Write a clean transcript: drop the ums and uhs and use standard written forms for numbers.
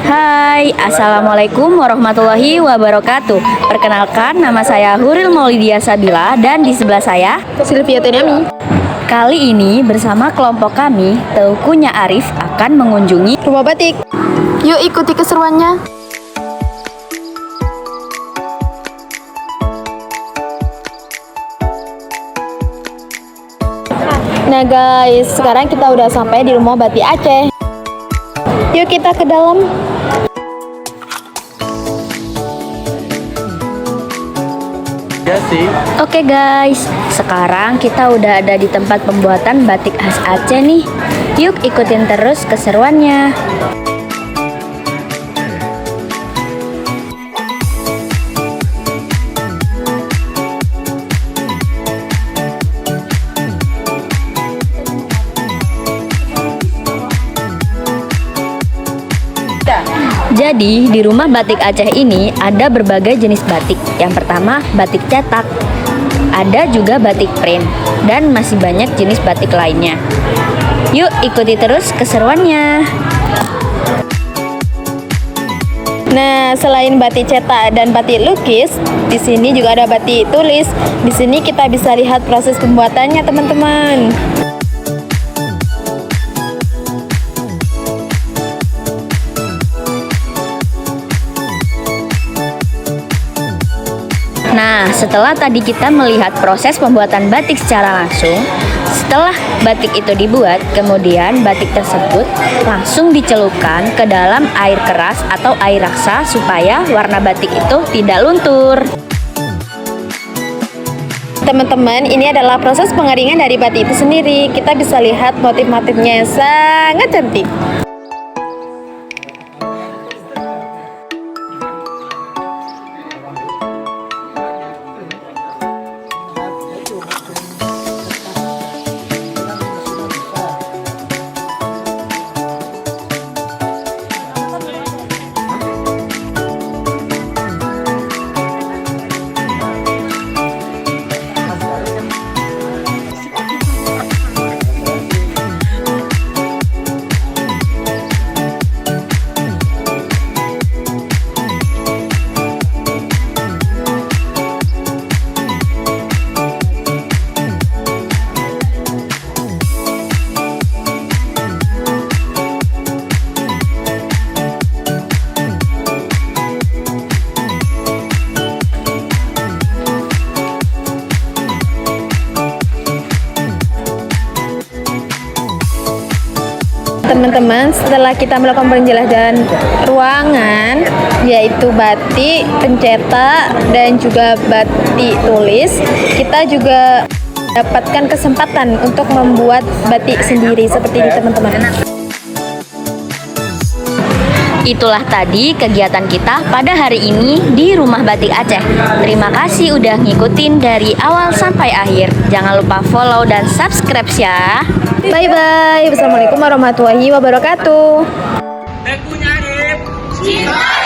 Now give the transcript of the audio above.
Hai, Assalamualaikum warahmatullahi wabarakatuh. Perkenalkan, nama saya Huril Maulidia Sabila dan di sebelah saya Sylvia Tenami. Kali ini bersama kelompok kami, Teukunya Arif akan mengunjungi Rumah batik. Yuk ikuti keseruannya. Nah guys, sekarang kita udah sampai di Rumah Batik Aceh. Yuk kita ke dalam. Oke guys, sekarang kita udah ada di tempat pembuatan batik khas Aceh nih. Yuk ikutin terus keseruannya. Jadi di Rumah Batik Aceh ini ada berbagai jenis batik. Yang pertama batik cetak, ada juga batik print, dan masih banyak jenis batik lainnya. Yuk ikuti terus keseruannya. Nah, selain batik cetak dan batik lukis, di sini juga ada batik tulis. Di sini kita bisa lihat proses pembuatannya, teman-teman. Nah, setelah tadi kita melihat proses pembuatan batik secara langsung, setelah batik itu dibuat, kemudian batik tersebut langsung dicelupkan ke dalam air keras atau air raksa supaya warna batik itu tidak luntur. Teman-teman, ini adalah proses pengeringan dari batik itu sendiri. Kita bisa lihat motif-motifnya yang sangat cantik. Teman-teman, setelah kita melakukan penjelajahan ruangan, yaitu batik, pencetak, dan juga batik tulis, kita juga dapatkan kesempatan untuk membuat batik sendiri seperti ini, teman-teman. Itulah tadi kegiatan kita pada hari ini di Rumah Batik Aceh. Terima kasih udah ngikutin dari awal sampai akhir. Jangan lupa follow dan subscribe ya. Bye-bye. Wassalamualaikum warahmatullahi wabarakatuh. Teukunya Arif.